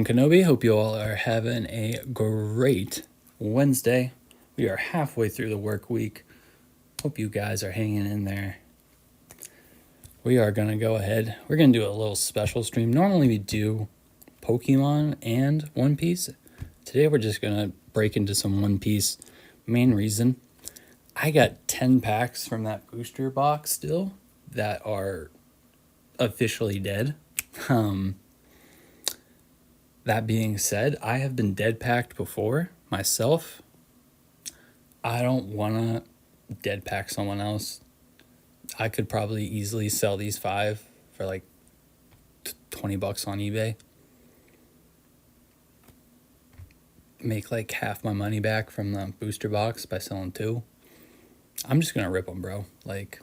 Kenobi, hope you all are having a great Wednesday. We are halfway through the work week. Hope you guys are hanging in there. We are going to go ahead. We're going to do a little special stream. Normally we do Pokemon and One Piece. Today we're just going to break into some One Piece. Main reason, I got 10 packs from that booster box still that are officially dead. That being said, I have been dead packed before myself. I don't want to dead pack someone else. I could probably easily sell these 5 for like $20 on eBay. Make like half my money back from the booster box by selling 2. I'm just going to rip them, bro. Like,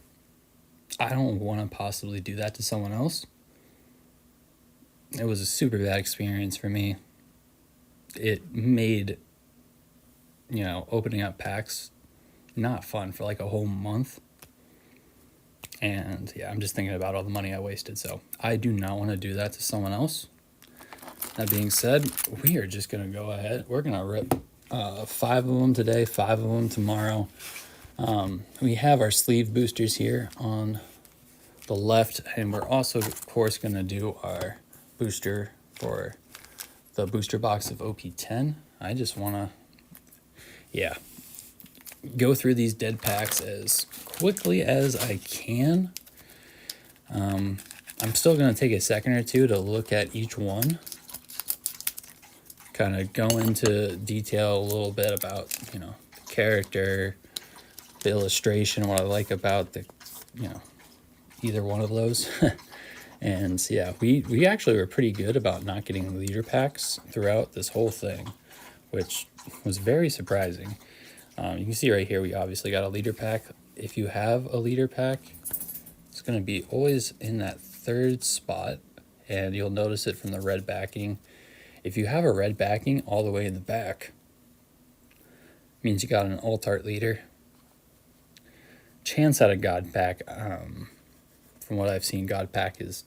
I don't want to possibly do that to someone else. It was a super bad experience for me. It made, opening up packs not fun for like a whole month. And yeah, I'm just thinking about all the money I wasted. So I do not want to do that to someone else. That being said, we are just going to go ahead. We're going to rip 5 of them today, 5 of them tomorrow. We have our sleeve boosters here on the left. And we're also, of course, going to do our booster for the booster box of OP10. I just want to, go through these dead packs as quickly as I can. I'm still going to take a second or two to look at each one. Kind of go into detail a little bit about, the character, the illustration, what I like about the, either one of those. And yeah, we actually were pretty good about not getting leader packs throughout this whole thing, which was very surprising. You can see right here, we obviously got a leader pack. If you have a leader pack, it's going to be always in that 3rd spot, and you'll notice it from the red backing. If you have a red backing all the way in the back, means you got an alt art leader. Chance at a god pack, from what I've seen, god pack is,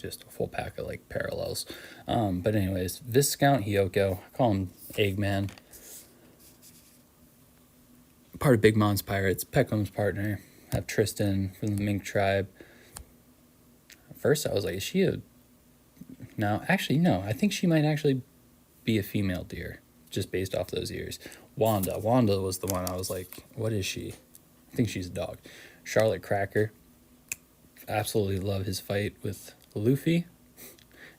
just a full pack of like parallels. But anyways, Viscount Hyoko, I call him Eggman. Part of Big Mom's Pirates, Peckham's partner. Have Tristan from the Mink tribe. At first I was like, is she a... No, actually, no. I think she might actually be a female deer, just based off those ears. Wanda was the one I was like, what is she? I think she's a dog. Charlotte Cracker. Absolutely love his fight with Luffy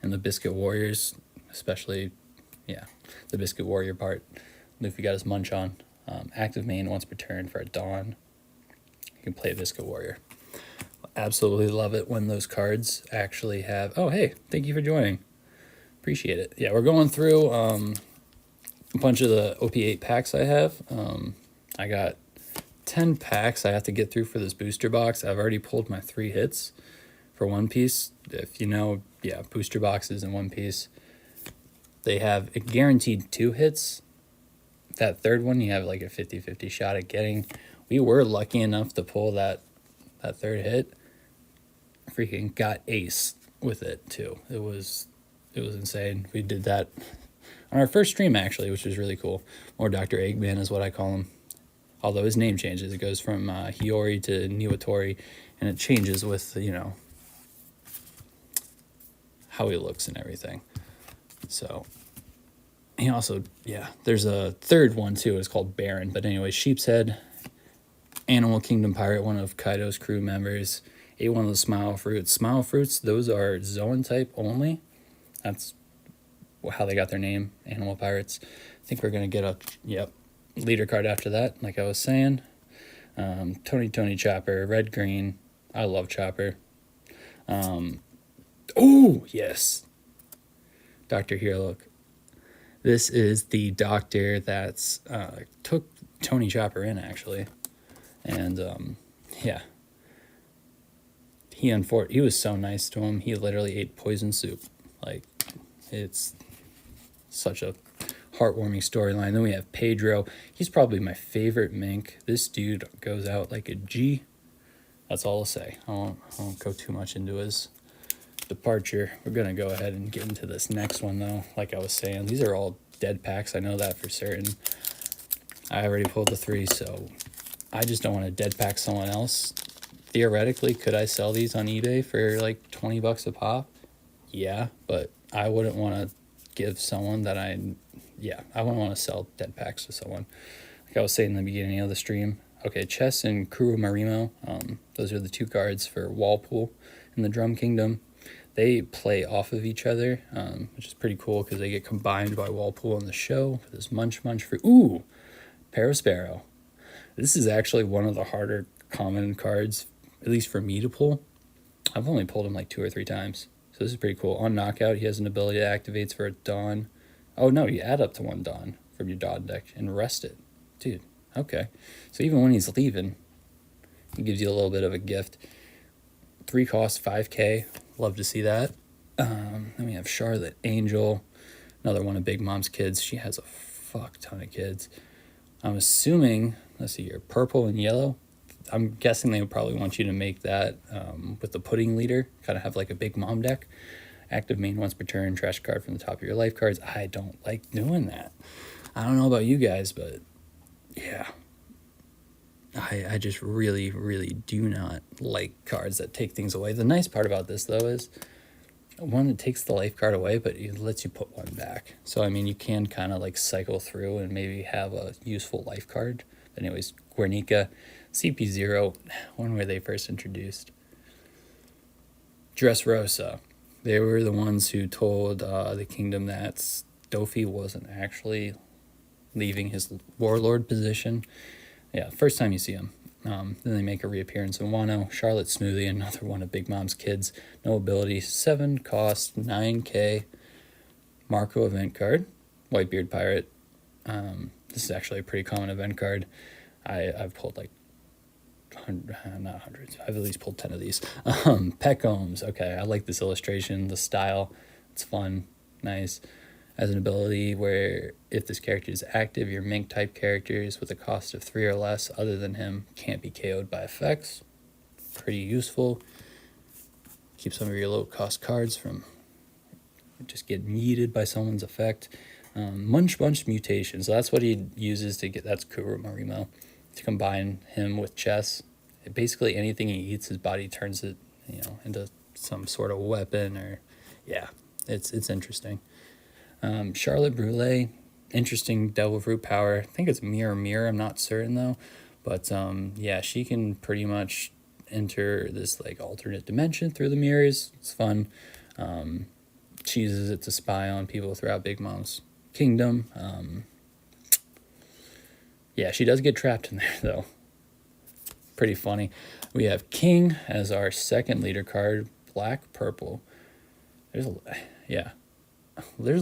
and the Biscuit Warriors, especially, the Biscuit Warrior part. Luffy got his munch on. Active main once per turn for a Dawn. You can play Biscuit Warrior. Absolutely love it when those cards actually have... Oh, hey, thank you for joining. Appreciate it. Yeah, we're going through a bunch of the OP8 packs I have. I got 10 packs I have to get through for this booster box. I've already pulled my 3 hits for One Piece. If you know, booster boxes in One Piece, they have a guaranteed 2 hits. That 3rd one, you have like a 50-50 shot at getting. We were lucky enough to pull that 3rd hit. Freaking got ace with it too. It was insane. We did that on our first stream actually, which was really cool. Or Dr. Eggman is what I call him. Although his name changes. It goes from Hiyori to Niwatori, and it changes with, how he looks and everything. So, he also, there's a 3rd one too. It's called Baron. But anyway, Sheep's Head, Animal Kingdom Pirate, one of Kaido's crew members. Ate one of the Smile Fruits. Smile Fruits, those are Zoan type only. That's how they got their name, Animal Pirates. I think we're going to get a, leader card after that, like I was saying. Tony Chopper, red green. I love Chopper. Oh yes, Dr. Here, look. This is the doctor that's took Tony Chopper in actually, and he was so nice to him. He literally ate poison soup. Like, it's such a heartwarming storyline. Then we have Pedro. He's probably my favorite mink. This dude goes out like a G. That's all I'll say. I won't go too much into his departure. We're going to go ahead and get into this next one, though. Like I was saying, these are all dead packs. I know that for certain. I already pulled the 3, so I just don't want to dead pack someone else. Theoretically, could I sell these on eBay for like 20 bucks a pop? Yeah, but I wouldn't want to give someone that I wouldn't want to sell dead packs to someone. Like I was saying in the beginning of the stream. Okay, Chess and Kuro Marimo, those are the 2 cards for Walpole in the Drum Kingdom. They play off of each other, which is pretty cool because they get combined by Walpole in the show. This Munch for Parasparrow. This is actually one of the harder common cards, at least for me to pull. I've only pulled him like 2 or 3 times. So this is pretty cool. On knockout, he has an ability that activates for a Dawn. Oh no, you add up to 1 Dawn from your Dawn deck and rest it. Dude, okay. So even when he's leaving, he gives you a little bit of a gift. 3 cost, 5k. Love to see that. Then we have Charlotte Angel, another one of Big Mom's kids. She has a fuck ton of kids. I'm assuming, let's see here, purple and yellow. I'm guessing they would probably want you to make that with the pudding leader, kind of have like a Big Mom deck. Active main once per turn, trash a card from the top of your life cards. I don't like doing that. I don't know about you guys, but yeah. I just really, really do not like cards that take things away. The nice part about this, though, is one, it takes the life card away, but it lets you put 1 back. So, I mean, you can kind of like cycle through and maybe have a useful life card. Anyways, Guernica, CP0, when were they first introduced? Dressrosa. They were the ones who told the kingdom that Dofi wasn't actually leaving his warlord position. Yeah, first time you see him. Then they make a reappearance in Wano. Charlotte Smoothie, another one of Big Mom's kids. No ability, 7 cost, 9k. Marco event card. Whitebeard Pirate. This is actually a pretty common event card. I've pulled like not hundreds. I've at least pulled 10 of these. Peccomes. Okay, I like this illustration, the style. It's fun, nice. As an ability where if this character is active, your Mink type characters with a cost of 3 or less other than him can't be KO'd by effects. Pretty useful. Keep some of your low cost cards from just getting yeeted by someone's effect. Munch mutation. So that's what he uses to get, that's Kuro Marimo, to combine him with Chess. Basically anything he eats, his body turns it, into some sort of weapon or, yeah, it's interesting. Charlotte Brûlée, interesting Devil Fruit power. I think it's Mirror. I'm not certain though. But yeah, she can pretty much enter this like alternate dimension through the mirrors. It's fun. She uses it to spy on people throughout Big Mom's kingdom. Yeah, she does get trapped in there though. Pretty funny. We have King as our second leader card, black, purple. There's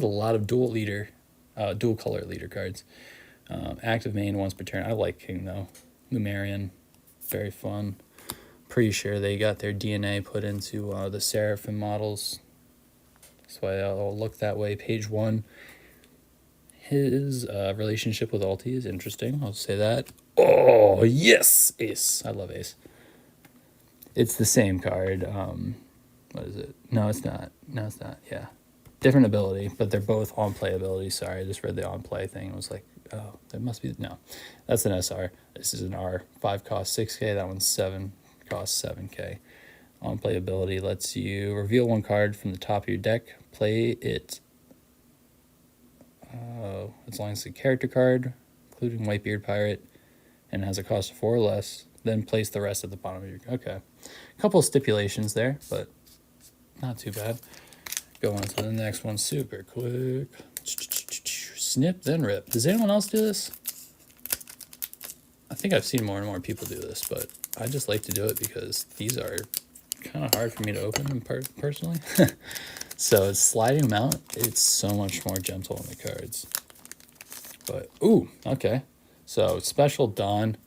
a lot of dual color leader cards. Active main once per turn. I like King though. Lumerian, very fun. Pretty sure they got their DNA put into the Seraphim models. That's why I'll look that way. Page 1. His relationship with Alti is interesting. I'll say that. Oh yes, Ace. I love Ace. It's the same card. What is it? No, it's not. Yeah. Different ability, but they're both on-play abilities. Sorry, I just read the on-play thing. It was like, oh, there must be... No, that's an SR. This is an R. 5 cost 6k. That one's 7 cost 7k. On-play ability lets you reveal 1 card from the top of your deck. Play it as long as it's a character card, including Whitebeard Pirate, and has a cost of 4 or less. Then place the rest at the bottom of your... Okay. A couple of stipulations there, but not too bad. Go on to the next one super quick. Snip, then rip. Does anyone else do this? I think I've seen more and more people do this, but I just like to do it because these are kind of hard for me to open them personally. So it's sliding them out. It's so much more gentle on the cards. But, ooh, okay. So special Dawn.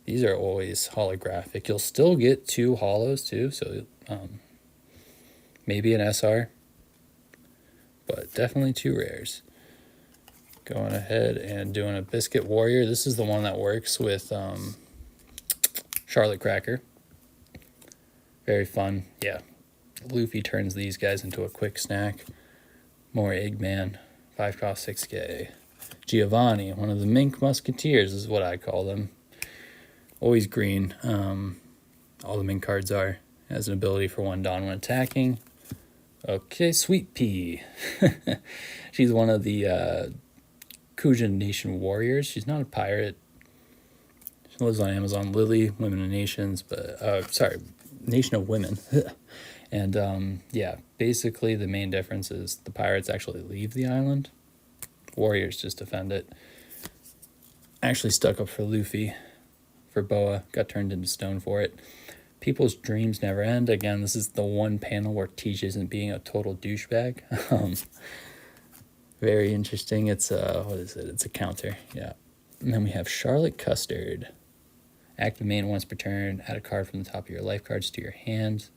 These are always holographic. You'll still get 2 holos too, so maybe an SR. But definitely 2 rares. Going ahead and doing a Biscuit Warrior. This is the one that works with Charlotte Cracker. Very fun. Yeah. Luffy turns these guys into a quick snack. More Eggman, 5 cost 6k. Giovanni, one of the Mink Musketeers is what I call them. Always green. All the Mink cards are. Has an ability for 1 Dawn when attacking. Okay, Sweet Pea. She's one of the Kujin Nation warriors. She's not a pirate. She lives on Amazon. Lily, Women of Nations, but Nation of Women. And yeah, basically the main difference is the pirates actually leave the island. Warriors just defend it. Actually stuck up for Luffy, for Boa, got turned into stone for it. People's dreams never end. Again, this is the one panel where Teach isn't being a total douchebag. Very interesting. It's what is it? It's a counter. Yeah. And then we have Charlotte Custard. Active main once per turn. Add a card from the top of your life cards to your hand.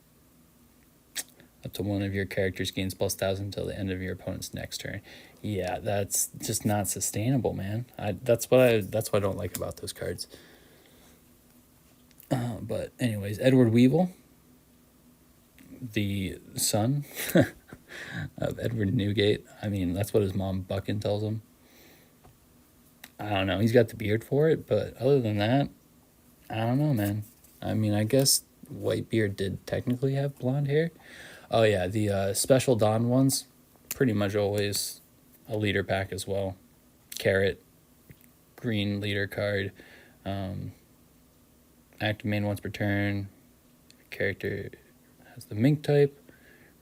Up to one of your characters gains plus 1,000 until the end of your opponent's next turn. Yeah, that's just not sustainable, man. That's what I don't like about those cards. But anyways, Edward Weevil, the son of Edward Newgate. I mean, that's what his mom Buckin tells him. I don't know. He's got the beard for it, but other than that, I don't know, man. I mean, I guess Whitebeard did technically have blonde hair. Oh yeah, the special Dawn ones, pretty much always a leader pack as well. Carrot, green leader card. Active main once per turn. Character has the Mink type.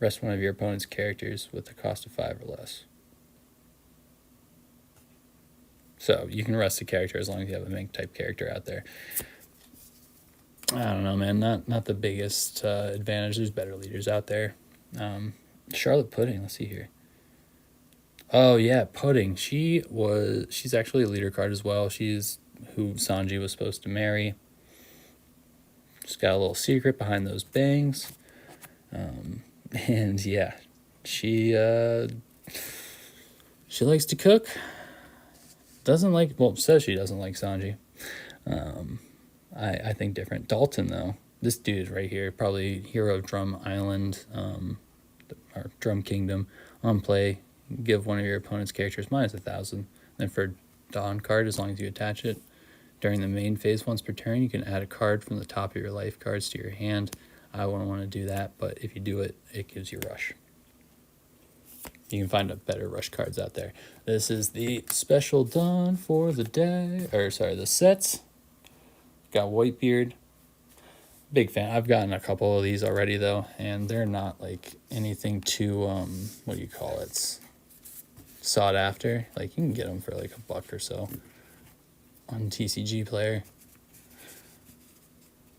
Rest one of your opponent's characters with a cost of 5 or less. So you can rest a character as long as you have a Mink type character out there. I don't know, man. Not the biggest advantage. There's better leaders out there. Charlotte Pudding. Let's see here. Oh yeah, Pudding. She's actually a leader card as well. She's who Sanji was supposed to marry. Just got a little secret behind those bangs. And yeah, she likes to cook. Says she doesn't like Sanji. I think different. Dalton, though, this dude right here, probably hero of Drum Island, or Drum Kingdom. On play, give one of your opponent's characters minus 1,000. Then for Dawn card, as long as you attach it, during the main phase once per turn, you can add a card from the top of your life cards to your hand. I wouldn't want to do that, but if you do it, it gives you rush. You can find better rush cards out there. This is the special Dawn for the day, the sets. Got Whitebeard. Big fan. I've gotten a couple of these already though, and they're not like anything too what do you call it? Sought after. Like you can get them for like $1 or so on TCG Player.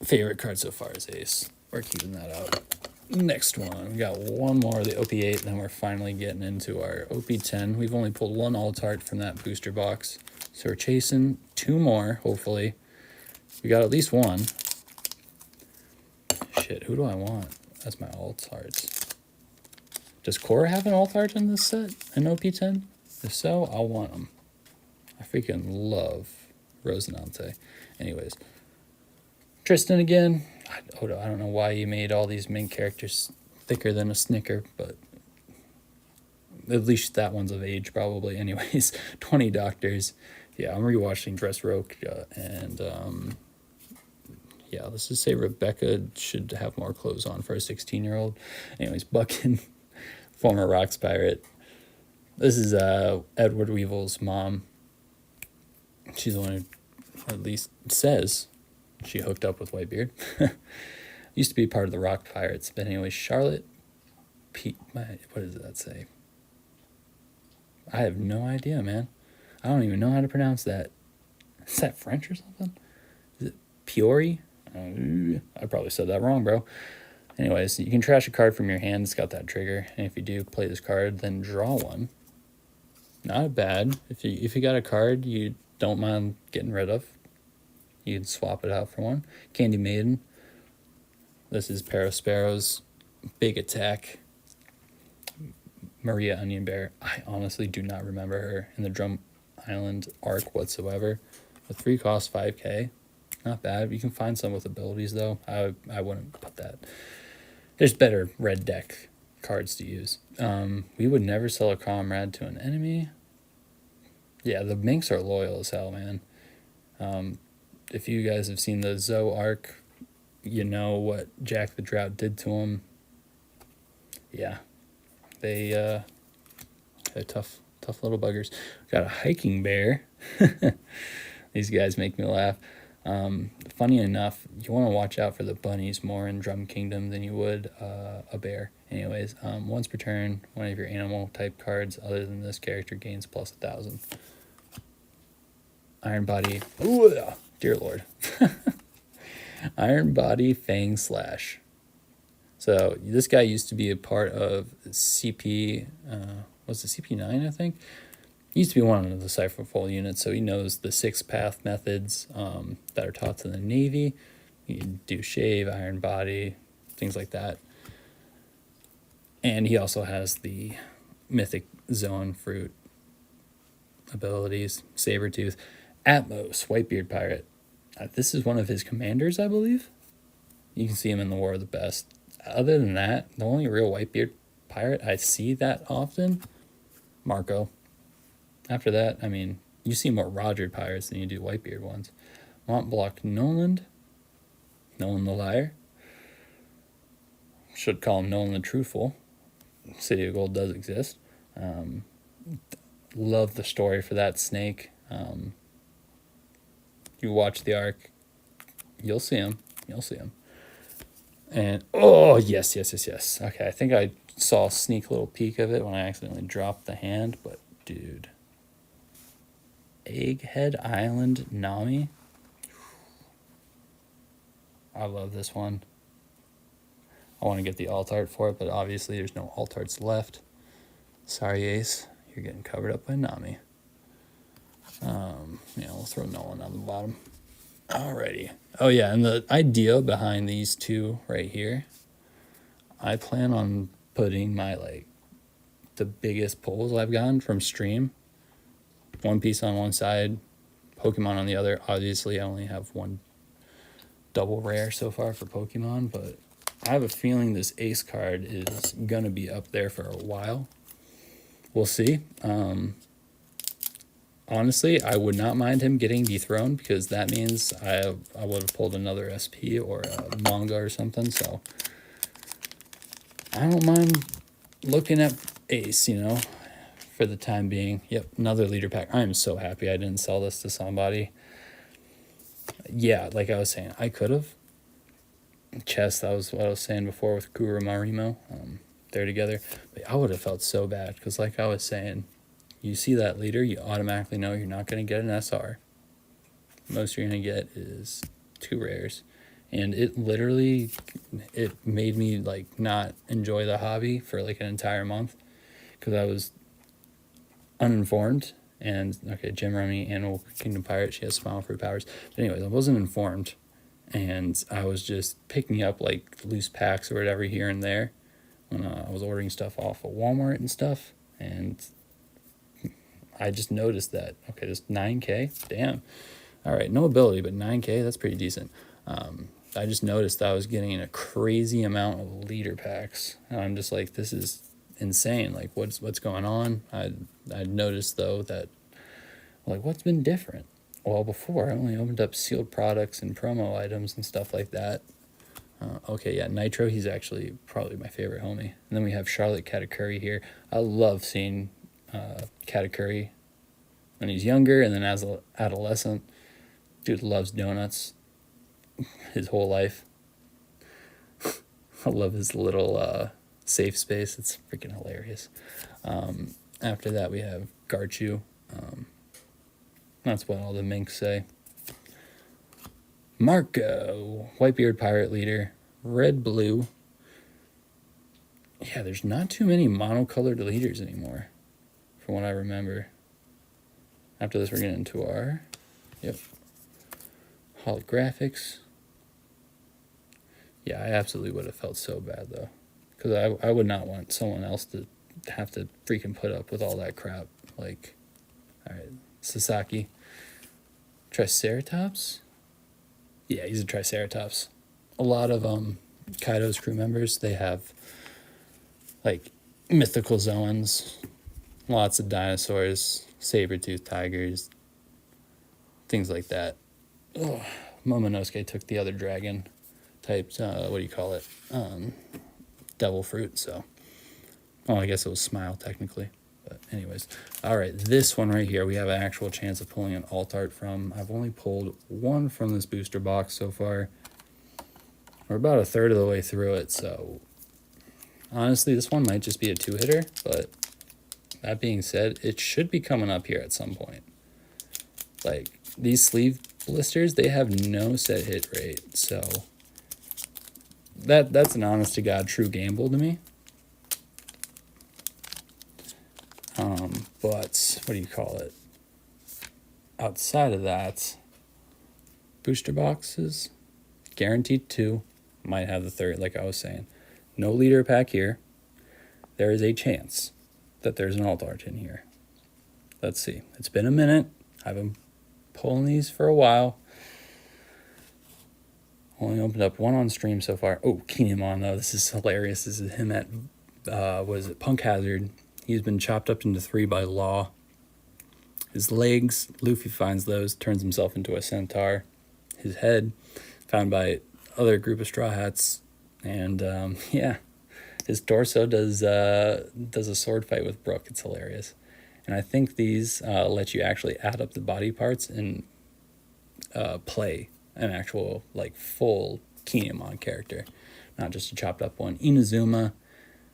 Favorite card so far is Ace. We're keeping that out. Next one, we got one more of the OP8, then we're finally getting into our OP10. We've only pulled one alt art from that booster box, so we're chasing 2 more, hopefully. We got at least one. Shit, who do I want? That's my alt arts. Does Korra have an alt art in this set, in OP10? If so, I'll want them. I freaking love Rosinante. Anyways, Tristan again. I don't know why you made all these main characters thicker than a Snicker, but at least that one's of age probably. Anyways, 20 doctors. Yeah, I'm rewatching Dressrosa, and yeah, let's just say Rebecca should have more clothes on for a 16-year-old. Anyways, Buckin, former Rocks pirate. This is Edward Weevil's mom. She's the one who at least says she hooked up with Whitebeard. Used to be part of the Rock Pirates. But anyway, Charlotte what does that say? I have no idea, man. I don't even know how to pronounce that. Is that French or something? Is it Piori? I probably said that wrong, bro. Anyways, you can trash a card from your hand. It's got that trigger. And if you do play this card, then draw one. Not bad. If you got a card you don't mind getting rid of, you can swap it out for one. Candy Maiden. This is Parasparrow's big attack. Maria Onion Bear. I honestly do not remember her in the Drum Island arc whatsoever. With 3 cost 5k. Not bad. You can find some with abilities though. I wouldn't put that. There's better red deck cards to use. We would never sell a comrade to an enemy. Yeah, the minks are loyal as hell, man. If you guys have seen the Zoe arc, you know what Jack the Drought did to him. Yeah, they're tough little buggers. Got a hiking bear. These guys make me laugh. Funny enough, you want to watch out for the bunnies more in Drum Kingdom than you would a bear. Anyways, once per turn, one of your animal type cards other than this character gains plus 1,000. Iron Body. Ooh, dear Lord. Iron Body Fang Slash. So this guy used to be a part of CP, was it CP9, I think? He used to be one of the Cypherful units, so he knows the 6 path methods that are taught to the Navy. You can do shave, iron body, things like that. And he also has the mythic zone fruit abilities, Sabertooth. Atmos, Whitebeard Pirate. This is one of his commanders, I believe. You can see him in the War of the Best. Other than that, the only real Whitebeard Pirate I see that often, Marco. After that, I mean, you see more Roger pirates than you do Whitebeard ones. Montblanc Noland. Nolan the Liar. Should call him Nolan the Truthful. City of Gold does exist. Love the story for that snake. You watch the arc, you'll see him. And, oh, yes. Okay, I think I saw a sneak little peek of it when I accidentally dropped the hand, but dude. Egghead Island Nami. I love this one. I want to get the alt art for it, but obviously there's no alt arts left. Sorry, Ace. You're getting covered up by Nami. Yeah, we'll throw Nolan on the bottom. Alrighty. Oh, yeah, and the idea behind these two right here, I plan on putting my, the biggest pulls I've gotten from stream. One Piece on one side, Pokemon on the other. Obviously, I only have one double rare so far for Pokemon, but I have a feeling this Ace card is going to be up there for a while. We'll see. Honestly, I would not mind him getting dethroned because that means I would have pulled another SP or a manga or something, so I don't mind looking at Ace, for the time being. Yep, another leader pack. I am so happy I didn't sell this to somebody. Yeah, like I was saying, I could have. Chess, that was what I was saying before with Kuro Marimo. They're together. But I would have felt so bad because, like I was saying, you see that leader, you automatically know you're not going to get an SR. Most you're going to get is 2 rares. And it literally, it made me, not enjoy the hobby for, an entire month. Because I was uninformed. And, okay, Gem Rummy, Animal Kingdom Pirate, she has Spinal Fruit powers. But anyways, I wasn't informed. And I was just picking up, loose packs or whatever here and there. When I was ordering stuff off of Walmart and stuff. And I just noticed that, okay, this 9K, damn. All right, no ability, but 9K, that's pretty decent. I just noticed I was getting a crazy amount of leader packs. And I'm just like, this is insane. What's going on? I noticed, though, that, what's been different? Well, before, I only opened up sealed products and promo items and stuff like that. Okay, yeah, Nitro, he's actually probably my favorite homie. And then we have Charlotte Katakuri here. I love seeing Katakuri when he's younger and then as an adolescent. Dude loves donuts his whole life. I love his little safe space. It's freaking hilarious. After that, we have Garchu. That's what all the minks say. Marco, Whitebeard Pirate Leader, red-blue. Yeah, there's not too many monocolored leaders anymore, from what I remember. After this, we're getting into our, holographics. Yeah, I absolutely would have felt so bad, though, because I would not want someone else to have to freaking put up with all that crap. All right, Sasaki. Triceratops? Yeah, he's a Triceratops. A lot of Kaido's crew members, they have like mythical zones, lots of dinosaurs, saber-toothed tigers, things like that. Oh, Momonosuke took the other dragon typed, what do you call it? Devil fruit, so. Oh, I guess it was Smile, technically. But anyways. All right, this one right here, we have an actual chance of pulling an alt art from. I've only pulled one from this booster box so far. We're about a third of the way through it, so honestly, this one might just be a two-hitter, but that being said, it should be coming up here at some point. Like, these sleeve blisters, they have no set hit rate, so that's an honest-to-God true gamble to me. But, what do you call it? Outside of that, booster boxes, guaranteed 2, might have the 3rd, like I was saying. No leader pack here. There is a chance that there's an alt art in here. Let's see. It's been a minute. I've been pulling these for a while. Only opened up one on stream so far. Oh, Kinemon, though. This is hilarious. This is him at, was it Punk Hazard? He's been chopped up into 3 by Law. His legs, Luffy finds those, turns himself into a centaur. His head, found by other group of Straw Hats. And, yeah, his torso does a sword fight with Brook. It's hilarious. And I think these let you actually add up the body parts and play an actual, like, full Kinemon character, not just a chopped up one. Inazuma,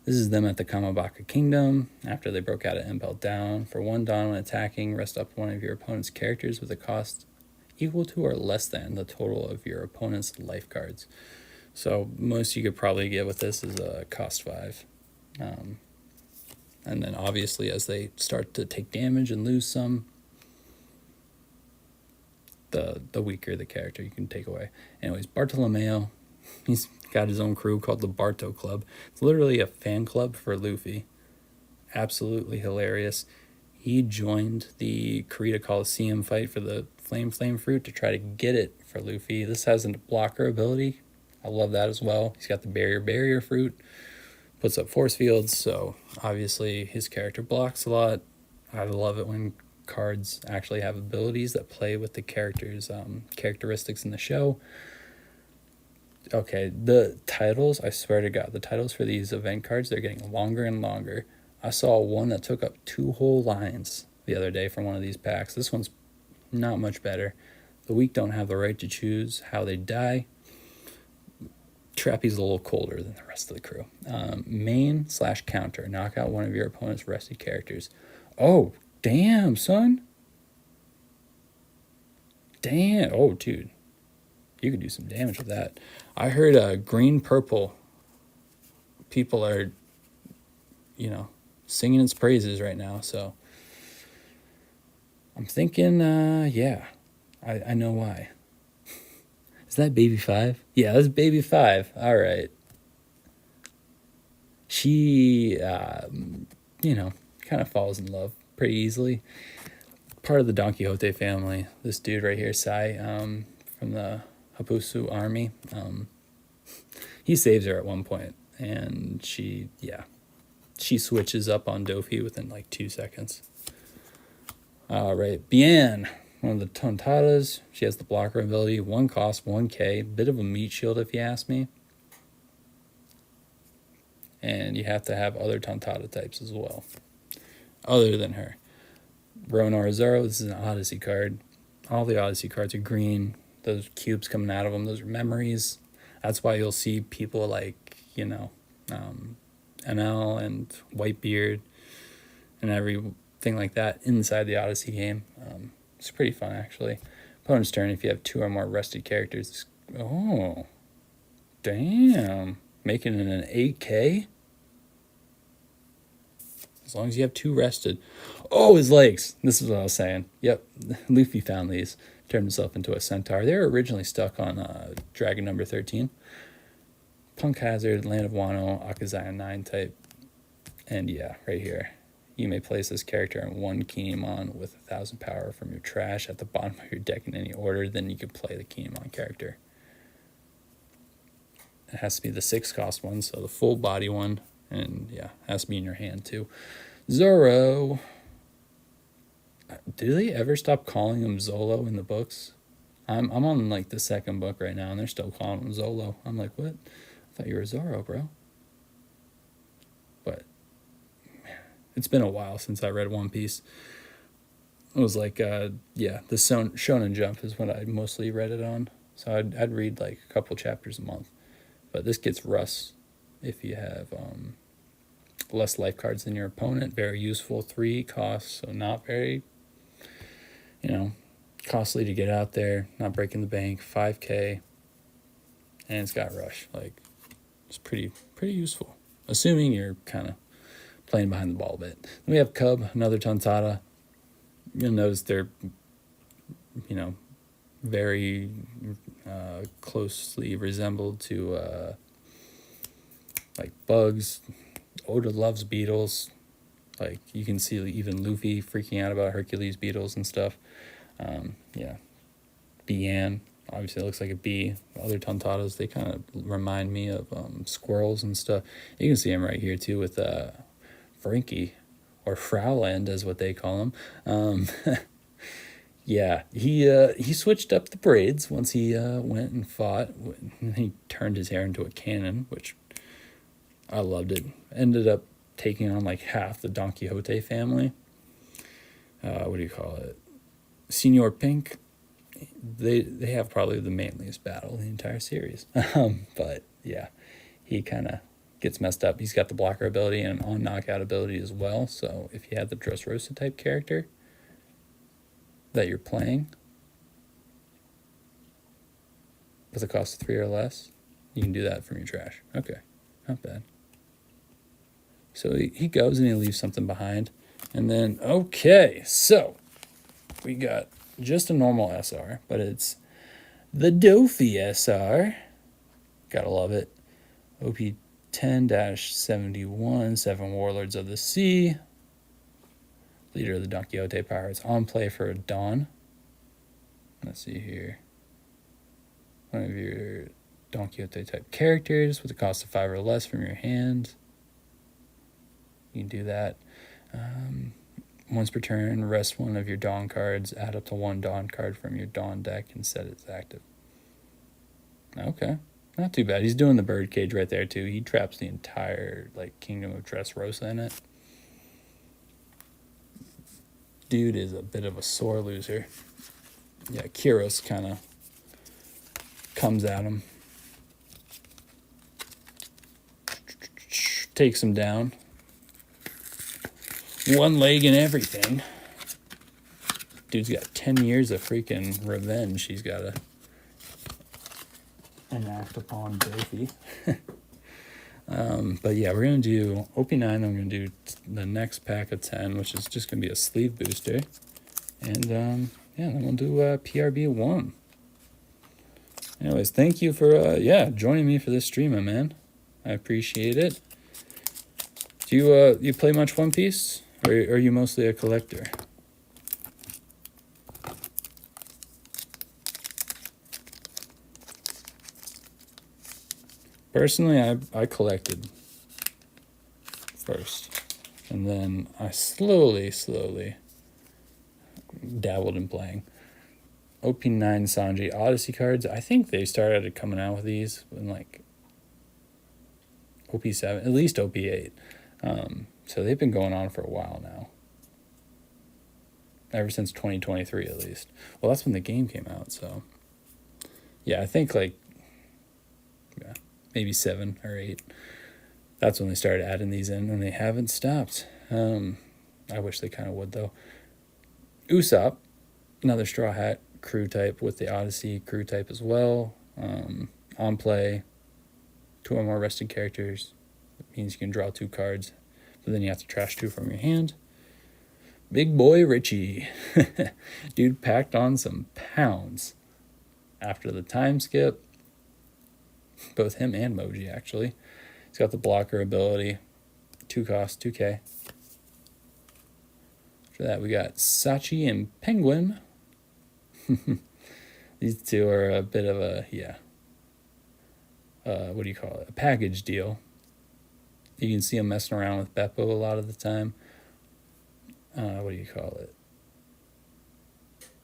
this is them at the Kamabaka Kingdom. After they broke out of Impel Down. For 1 dawn when attacking, rest up one of your opponent's characters with a cost equal to or less than the total of your opponent's life cards. So most you could probably get with this is a cost 5. And then obviously as they start to take damage and lose some, the weaker the character you can take away. Anyways, Bartolomeo, he's got his own crew called the Barto Club. It's literally a fan club for Luffy. Absolutely hilarious. He joined the Kurita Coliseum fight for the Flame Fruit to try to get it for Luffy. This has a blocker ability. I love that as well. He's got the Barrier Fruit. Puts up force fields, so obviously his character blocks a lot. I love it when cards actually have abilities that play with the character's characteristics in the show. Okay, the titles, I swear to God, the titles for these event cards, they're getting longer and longer. I saw one that took up 2 whole lines the other day from one of these packs. This one's not much better. The weak don't have the right to choose how they die. Trappy's a little colder than the rest of the crew. Main/counter. Knock out one of your opponent's rested characters. Oh, damn, son. Damn. Oh, dude. You could do some damage with that. I heard green-purple people are, singing its praises right now. So I'm thinking, yeah, I know why. Is that Baby 5? Yeah, that's Baby 5. All right. She, kind of falls in love pretty easily. Part of the Don Quixote family. This dude right here, Sai, from the Hapusu army. He saves her at one point, and she switches up on Dofi within like 2 seconds. All right, Bien, one of the Tontadas. She has the blocker ability, 1 cost, 1k, bit of a meat shield if you ask me. And you have to have other Tontada types as well, other than her. Ronar Zoro, this is an Odyssey card. All the Odyssey cards are green. Those cubes coming out of them, those are memories. That's why you'll see people like, NL and Whitebeard and everything like that inside the Odyssey game. It's pretty fun, actually. Opponent's turn, if you have 2 or more rested characters. Oh, damn. Making it an 8k? As long as you have 2 rested. Oh, his legs. This is what I was saying. Yep, Luffy found these. Turned himself into a centaur. They were originally stuck on Dragon number 13. Punk Hazard, Land of Wano, Akazaya 9 type. And yeah, right here. You may place this character in 1 Kinemon with 1,000 power from your trash at the bottom of your deck in any order. Then you can play the Kinemon character. it has to be the 6 cost one, so the full body one, and yeah, it has to be in your hand too. Zoro. Do they ever stop calling him Zolo in the books? I'm on like the 2nd book right now, and they're still calling him Zolo. I'm like, what? I thought you were Zoro, bro. But it's been a while since I read One Piece. It was like, the Shonen Jump is what I mostly read it on. So I'd read like a couple chapters a month. But this gets Russ if you have less life cards than your opponent. Very useful. 3 costs, so not very, costly to get out there. Not breaking the bank. 5K. And it's got Rush. Like, it's pretty useful. Assuming you're kind of playing behind the ball a bit. Then we have Cub, another Tontata. You'll notice they're, very closely resembled to like bugs. Oda loves beetles. Like, you can see even Luffy freaking out about Hercules beetles and stuff. Bee-An, obviously it looks like a bee. Other Tontatas, they kind of remind me of squirrels and stuff. You can see him right here too with Frankie, or Frauland as what they call him. Yeah, he switched up the braids once he went and fought. He turned his hair into a cannon, which I loved it. Ended up taking on like half the Don Quixote family. What do you call it? Senor Pink. They have probably the manliest battle in the entire series. But yeah, he kind of gets messed up. He's got the blocker ability and an on-knockout ability as well. So if you had the Dressrosa type character that you're playing with a cost of 3 or less, you can do that from your trash. Okay, not bad. So he goes and he leaves something behind. And then, okay, so we got just a normal SR, but it's the Dofi SR. Gotta love it. OP 10-71, 7 Warlords of the Sea. Leader of the Don Quixote Pirates. On play for a Don. Let's see here. One of your Don Quixote type characters with a cost of 5 or less from your hand. You can do that. Once per turn, rest one of your Dawn cards, add up to 1 Dawn card from your Dawn deck, and set it as active. Okay, not too bad. He's doing the birdcage right there, too. He traps the entire Kingdom of Dressrosa in it. Dude is a bit of a sore loser. Yeah, Kyros kind of comes at him. Takes him down. 1 leg and everything. Dude's got 10 years of freaking revenge he's got to enact upon Dofi. But yeah, we're going to do OP9. I'm going to do the next pack of 10, which is just going to be a sleeve booster. And then we'll do PRB1. Anyways, thank you for joining me for this stream, my man. I appreciate it. Do you play much One Piece? Or are you mostly a collector? Personally, I collected first. And then I slowly dabbled in playing. OP9 Sanji Odyssey cards. I think they started coming out with these in OP7, at least OP8. So they've been going on for a while now. Ever since 2023, at least. Well, that's when the game came out, so. Yeah, I think maybe 7 or 8. That's when they started adding these in, and they haven't stopped. I wish they kind of would, though. Usopp, another Straw Hat crew type with the Odyssey crew type as well. On play, 2 or more rested characters. It means you can draw 2 cards, but then you have to trash 2 from your hand. Big boy Richie. Dude packed on some pounds after the time skip. Both him and Moji, actually. He's got the blocker ability. 2 costs, 2K. After that, we got Sachi and Penguin. These 2 are a bit of a, what do you call it? A package deal. You can see them messing around with Beppo a lot of the time. What do you call it?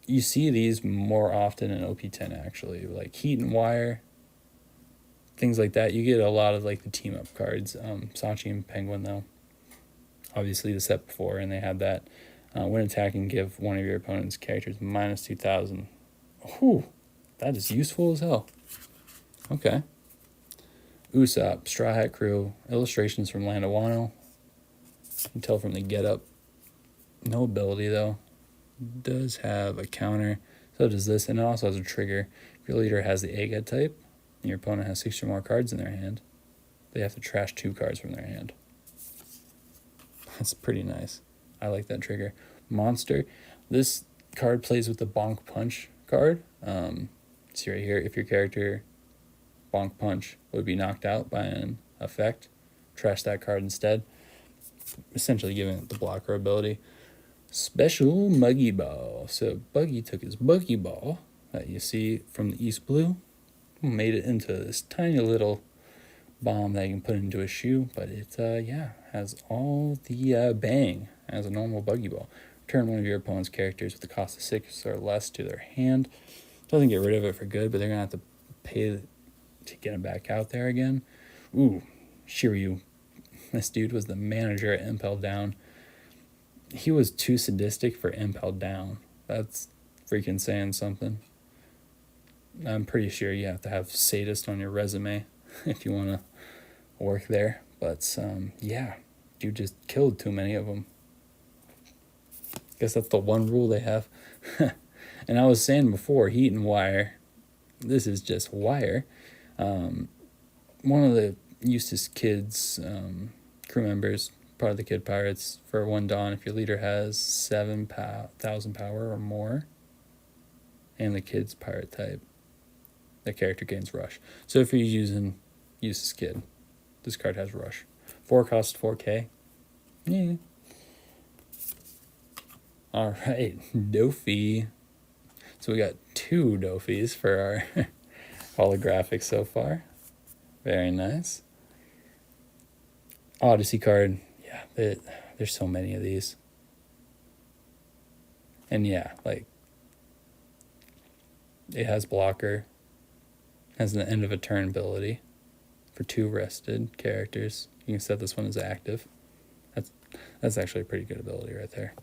You see these more often in OP10 actually, like Heat and Wire, things like that. You get a lot of like the team up cards. Sachi and Penguin though, obviously the set before, and they had that. When attacking, give one of your opponent's characters minus 2,000. Whew, that is useful as hell. Okay. Usopp, Straw Hat Crew, illustrations from Land of Wano. You can tell from the getup. No ability though. Does have a counter. So does this, and it also has a trigger. If your leader has the Egghead type, and your opponent has 6 or more cards in their hand, they have to trash 2 cards from their hand. That's pretty nice. I like that trigger. Monster. This card plays with the Bonk Punch card. See right here, if your character Bonk Punch would be knocked out by an effect, trash that card instead. Essentially giving it the blocker ability. Special Muggy Ball. So Buggy took his Buggy Ball that you see from the East Blue, made it into this tiny little bomb that you can put into a shoe, but it has all the bang as a normal Buggy Ball. Return one of your opponent's characters with the cost of 6 or less to their hand. Doesn't get rid of it for good, but they're gonna have to pay to get him back out there again. Ooh, Shiryu. This dude was the manager at Impel Down. He was too sadistic for Impel Down. That's freaking saying something. I'm pretty sure you have to have sadist on your resume if you want to work there. But yeah, dude just killed too many of them. Guess that's the one rule they have. And I was saying before, Heat and Wire. This is just Wire. One of the Eustace Kids crew members, part of the Kid Pirates, for 1 Dawn, if your leader has 7,000 power or more, and the Kid's pirate type, the character gains Rush. So if you're using Eustace Kid, this card has Rush. 4 cost 4K. Yeah. All right, Dofi. So we got 2 Dofis for our holographic so far. Very nice. Odyssey card. Yeah, there's so many of these. And yeah, like, it has blocker, has an end of a turn ability for 2 rested characters. You can set this one as active. That's actually a pretty good ability right there.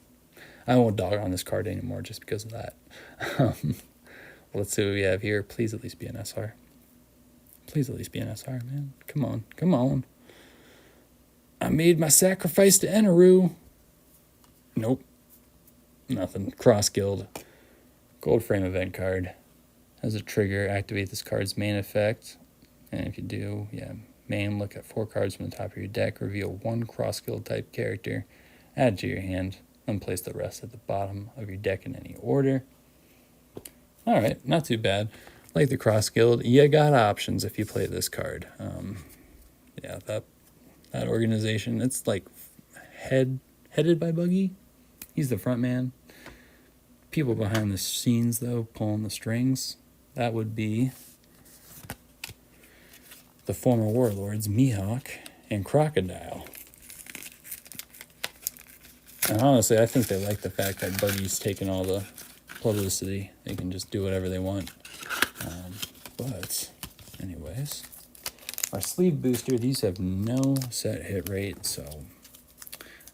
I won't dog on this card anymore just because of that. Let's see what we have here. Please at least be an SR. Please at least be an SR, man. Come on. I made my sacrifice to Eneru. Nope. Nothing. Cross Guild. Gold frame event card. Has a trigger. Activate this card's main effect. And if you do, main, look at 4 cards from the top of your deck. Reveal 1 Cross Guild type character. Add to your hand. And place the rest at the bottom of your deck in any order. Alright, not too bad. Like the Cross Guild, you got options if you play this card. That organization, it's like headed by Buggy. He's the front man. People behind the scenes, though, pulling the strings, that would be the former warlords, Mihawk and Crocodile. And honestly, I think they like the fact that Buggy's taking all the publicity. They can just do whatever they want. But anyways, our sleeve booster, these have no set hit rate, so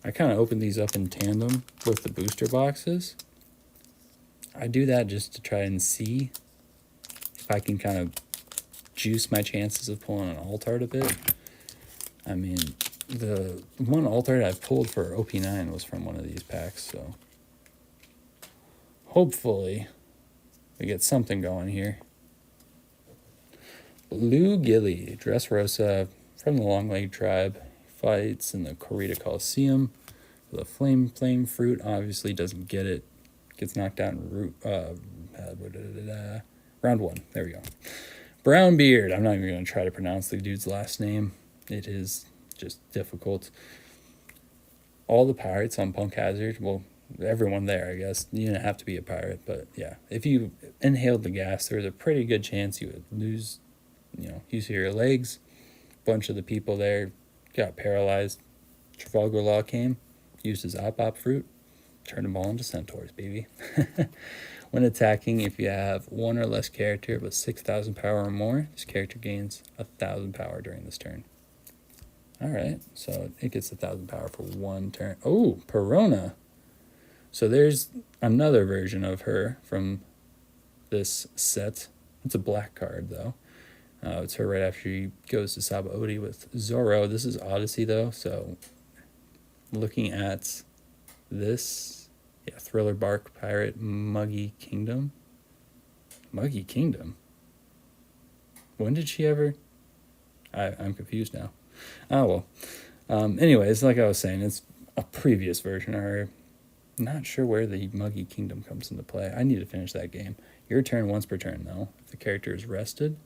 I kind of opened these up in tandem with the booster boxes. I do that just to try and see if I can kind of juice my chances of pulling an alt-art a bit. I mean, the one alt-art I've pulled for OP9 was from one of these packs, so hopefully we get something going here. Blue Gilly, Dressrosa from the Longleg tribe, fights in the Corrida Coliseum. The flame fruit obviously doesn't get it. Gets knocked out in round 1. There we go. Brownbeard. I'm not even going to try to pronounce the dude's last name. It is just difficult. All the pirates on Punk Hazard, well, everyone there, I guess. You didn't have to be a pirate, but yeah. If you inhaled the gas, there was a pretty good chance you would lose You see her legs. Bunch of the people there got paralyzed. Trafalgar Law came, used his op fruit, turned them all into centaurs, baby. When attacking, if you have one or less character with 6,000 power or more, this character gains 1,000 power during this turn. Alright, so it gets 1,000 power for one turn. Oh, Perona. So there's another version of her from this set. It's a black card, though. It's her right after she goes to Sabaody with Zoro. This is Odyssey, though, so looking at this... Yeah, Thriller Bark Pirate Muggy Kingdom. Muggy Kingdom? When did she ever... I'm confused now. Oh, well. Anyways, like I was saying, it's a previous version of her. Not sure where the Muggy Kingdom comes into play. I need to finish that game. Your turn once per turn, though. If the character is rested,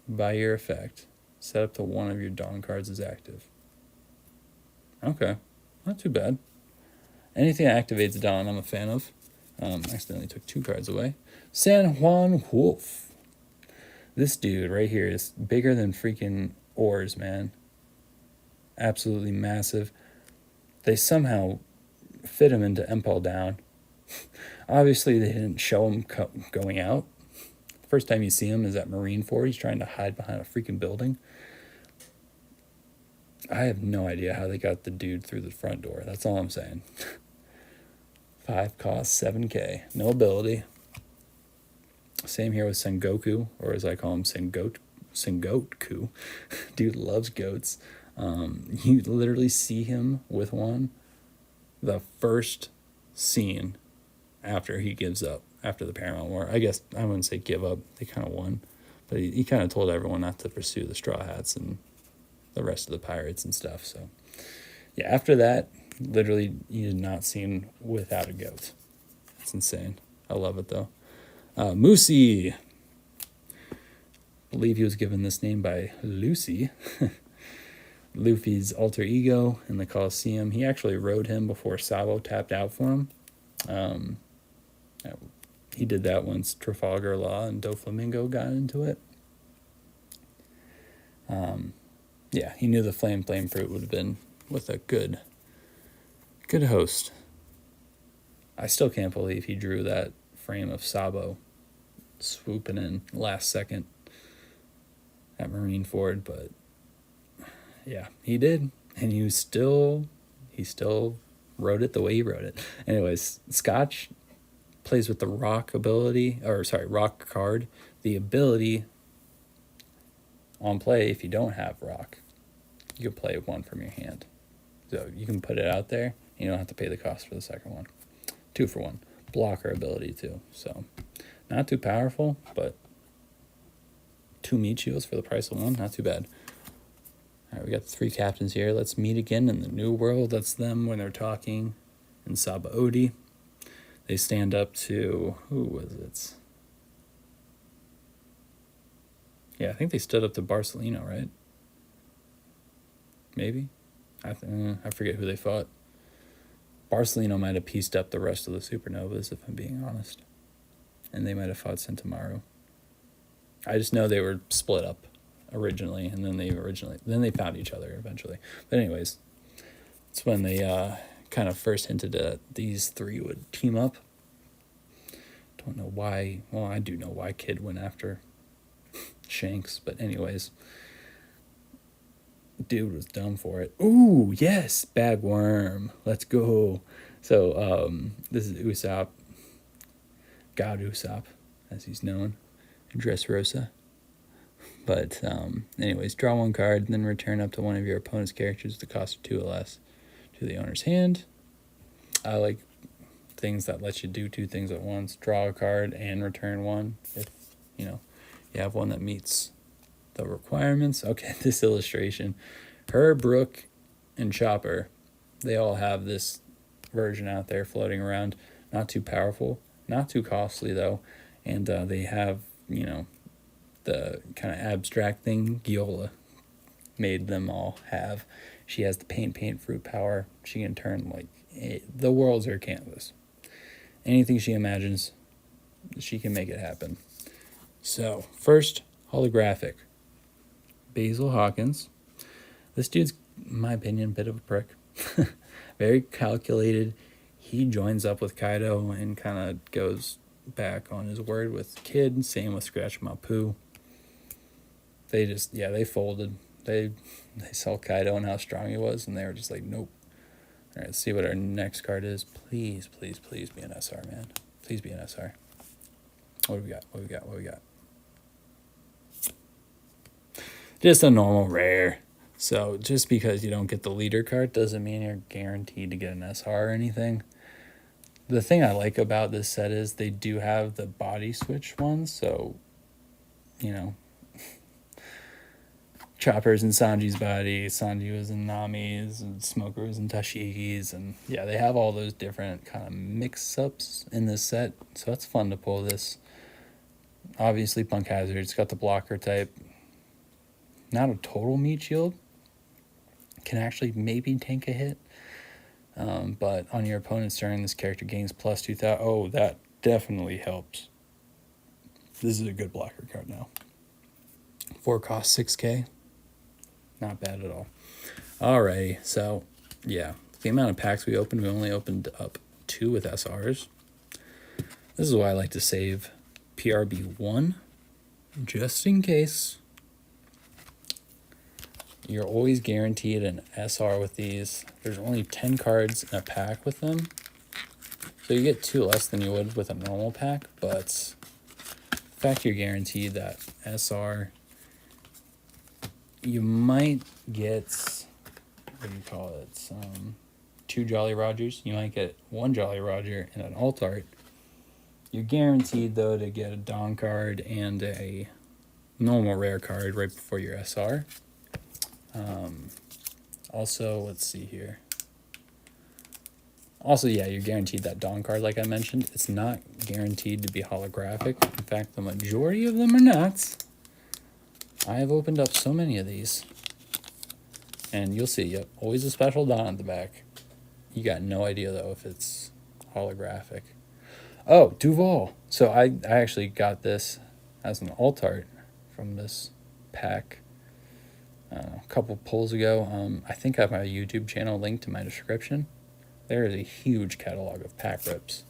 by your effect, set up to one of your Dawn cards is active. Okay, not too bad. Anything that activates Dawn, I'm a fan of. Accidentally took 2 cards away. San Juan Wolf. This dude right here is bigger than freaking oars, man. Absolutely massive. They somehow fit him into Empel Down. Obviously, they didn't show him going out. First time you see him is at Marineford. He's trying to hide behind a freaking building. I have no idea how they got the dude through the front door. That's all I'm saying. 5 cost, 7k. No ability. Same here with Sengoku, or as I call him, Sengoku. Dude loves goats. You literally see him with one the first scene after he gives up, after the Paramount War. I guess I wouldn't say give up. They kind of won. But he kind of told everyone not to pursue the Straw Hats and the rest of the pirates and stuff. So, yeah, after that, literally, you did not see him without a goat. It's insane. I love it, though. Moosey. I believe he was given this name by Lucy. Luffy's alter ego in the Colosseum. He actually rode him before Sabo tapped out for him. He did that once Trafalgar Law and Doflamingo got into it. Yeah, he knew the Flame Fruit would have been with a good host. I still can't believe he drew that frame of Sabo swooping in last second at Marineford, but yeah, he did, and he still wrote it the way he wrote it. Anyways, Scotch plays with the rock rock card. The ability on play, if you don't have rock, you can play one from your hand. So you can put it out there, you don't have to pay the cost for the second one. 2 for 1. Blocker ability too. So not too powerful, but 2 meat shields for the price of 1, not too bad. All right, we got the 3 captains here. Let's meet again in the New World. That's them when they're talking in Sabaody. They stand up to, who was it? Yeah, I think they stood up to Barcelona, right? Maybe? I forget who they fought. Barcelona might have pieced up the rest of the Supernovas, if I'm being honest. And they might have fought Centaumaru. I just know they were split up originally, and then they found each other eventually. But anyways, it's when they kind of first hinted that these 3 would team up. Don't know why. Well, I do know why Kid went after Shanks, but anyways, dude was dumb for it. Ooh, yes, Bagworm. Let's go. So this is Usopp, God Usopp, as he's known, in Dressrosa. But anyways, draw 1 card, then return up to one of your opponent's characters with the cost of 2 or less to the owner's hand. I like things that let you do 2 things at once. Draw a card and return 1 if, you have one that meets the requirements. Okay, this illustration. Her, Brooke, and Chopper, they all have this version out there floating around. Not too powerful, not too costly, though. And they have, the kind of abstract thing Giola made them all have. She has the paint fruit power. She can turn, the world's her canvas. Anything she imagines, she can make it happen. So, first, Holographic. Basil Hawkins. This dude's, in my opinion, a bit of a prick. Very calculated. He joins up with Kaido and kind of goes back on his word with Kid. Same with Scratch Mapu. They folded. They saw Kaido and how strong he was, and they were just like, nope. All right, let's see what our next card is. Please, please, please be an SR, man. Please be an SR. What do we got? What do we got? What do we got? Just a normal rare. So just because you don't get the leader card doesn't mean you're guaranteed to get an SR or anything. The thing I like about this set is they do have the body switch ones. So, you know, Chopper's in Sanji's body, Sanji was in Nami's, and Smoker was in Tashiki's. And yeah, they have all those different kind of mix-ups in this set. So it's fun to pull this. Obviously, Punk Hazard. It's got the blocker type. Not a total meat shield. Can actually maybe tank a hit. But on your opponent's turn, this character gains plus 2,000. Oh, that definitely helps. This is a good blocker card now. 4 cost 6k. Not bad at all. Alrighty, so yeah. The amount of packs we opened, we only opened up 2 with SRs. This is why I like to save PRB1, just in case. You're always guaranteed an SR with these. There's only 10 cards in a pack with them. So you get 2 less than you would with a normal pack, but the fact you're guaranteed that SR, you might get, what do you call it, 2 Jolly Rogers. You might get 1 Jolly Roger and an alt art. You're guaranteed, though, to get a Dawn card and a normal rare card right before your SR. Also, let's see here. Also, yeah, you're guaranteed that Dawn card, like I mentioned. It's not guaranteed to be holographic. In fact, the majority of them are not. I have opened up so many of these. And you'll see, yep, always a special Dawn at the back. You got no idea, though, if it's holographic. Oh, Duval. So I actually got this as an alt art from this pack. A couple pulls ago. I think I have my YouTube channel linked in my description. There is a huge catalog of pack rips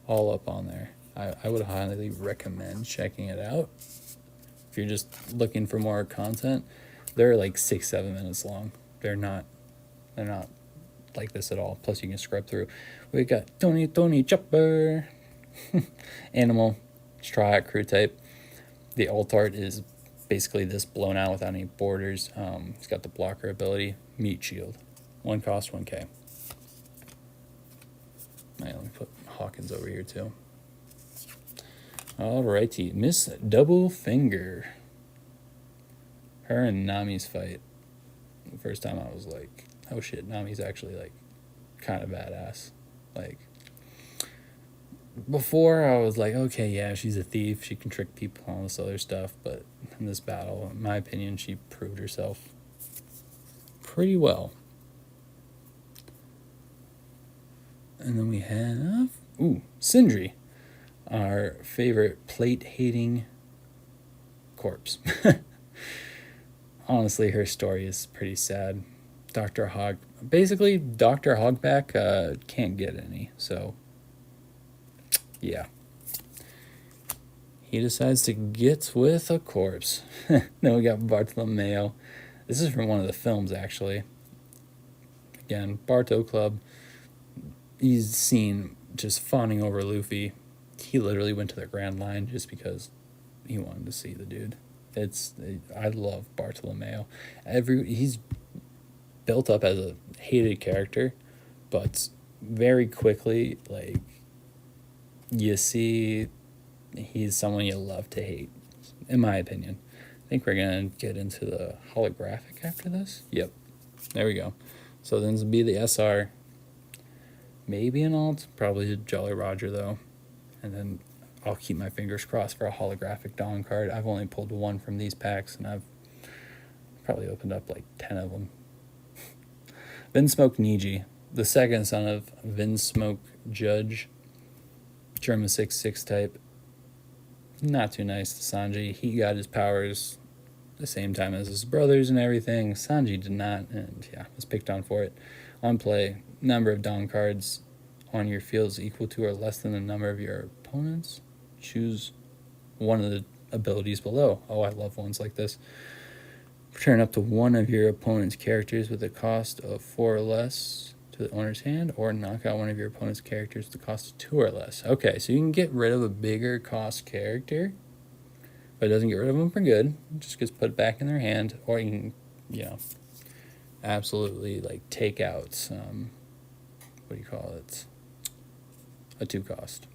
all up on there. I would highly recommend checking it out. If you're just looking for more content, they're like 6-7 minutes long. They're not like this at all. Plus you can scrub through. We got Tony Chopper, Animal, Straw Hat Crew type. The alt art is basically this blown out without any borders. It's got the blocker ability, meat shield. 1 cost 1k. Right, let me put Hawkins over here too. Alrighty, Miss Double Finger. Her and Nami's fight. The first time I was like, oh shit, Nami's actually like kind of badass. Like, before I was like, okay, yeah, she's a thief, she can trick people, all this other stuff, but in this battle, in my opinion, she proved herself pretty well. And then we have, Sindri, our favorite plate-hating corpse. Honestly, her story is pretty sad. Dr. Hogback can't get any, so yeah. He decides to get with a corpse. Then we got Bartolomeo. This is from one of the films, actually. Again, Barto Club. He's seen just fawning over Luffy. He literally went to the Grand Line just because he wanted to see the dude. I love Bartolomeo. He's built up as a hated character, but very quickly, like, you see he's someone you love to hate, in my opinion. I think we're going to get into the holographic after this. Yep. There we go. So then this will be the SR. Maybe an alt. Probably a Jolly Roger, though. And then I'll keep my fingers crossed for a holographic Dawn card. I've only pulled 1 from these packs, and I've probably opened up like 10 of them. Vinsmoke Niji, the second son of Vinsmoke Judge. German 6/6 type. not too nice to Sanji. He got his powers the same time as his brothers and everything. Sanji did not, and yeah, was picked on for it. On play, number of Dawn cards on your field is equal to or less than the number of your opponents. Choose one of the abilities below. Oh, I love ones like this. Return up to one of your opponent's characters with a cost of 4 or less to the owner's hand, or knock out one of your opponent's characters with a cost of 2 or less. Okay, so you can get rid of a bigger cost character, but it doesn't get rid of them for good. It just gets put back in their hand, or you can, absolutely like take out what do you call it? A 2 cost.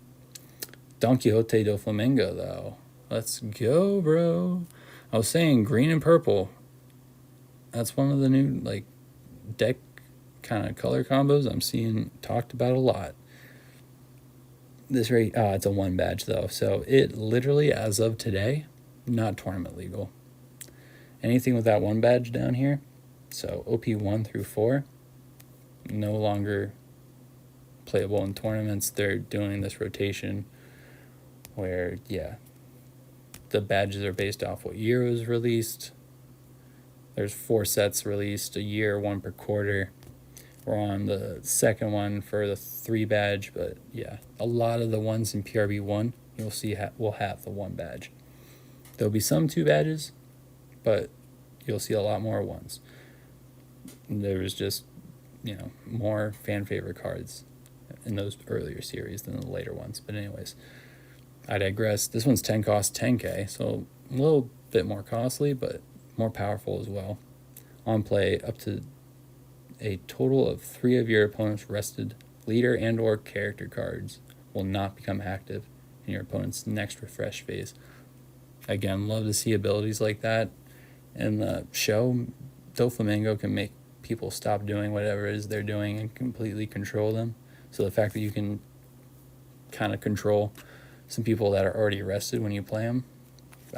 Don Quixote do Flamengo, though. Let's go, bro. I was saying green and purple. That's one of the new like deck kind of color combos I'm seeing talked about a lot. This rate, it's a 1 badge though, so it literally, as of today, not tournament legal. Anything with that 1 badge down here, so OP 1 through 4, no longer playable in tournaments. They're doing this rotation where, the badges are based off what year it was released. There's 4 sets released a year, 1 per quarter. We're on the second one for the 3 badge, but a lot of the ones in PRB 1 you'll see will have the 1 badge. There'll be some 2 badges, but you'll see a lot more 1s. There was just, more fan favorite cards in those earlier series than the later ones. But anyways, I digress. This one's 10 cost 10k, so a little bit more costly, but more powerful as well. On play, up to a total of 3 of your opponent's rested leader and or character cards will not become active in your opponent's next refresh phase. Again, love to see abilities like that in the show. Doflamingo can make people stop doing whatever it is they're doing and completely control them. So the fact that you can kind of control some people that are already rested when you play them,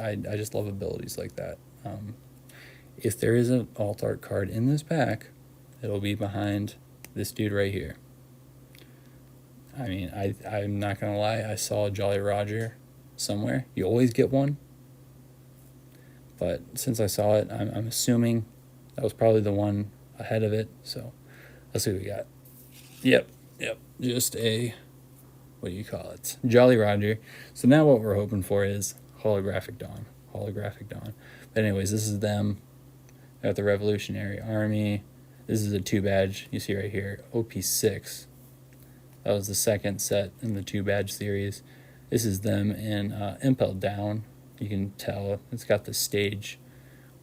I just love abilities like that. If there is an alt art card in this pack, it'll be behind this dude right here. I mean, I'm not going to lie, I saw a Jolly Roger somewhere. You always get one. But since I saw it, I'm assuming that was probably the one ahead of it. So let's see what we got. Yep. Just a, what do you call it? Jolly Roger. So now what we're hoping for is Holographic Dawn. But anyways, this is them. Got the Revolutionary Army. This is a 2 badge. You see right here, OP6. That was the second set in the 2 badge series. This is them in Impel Down. You can tell it's got the stage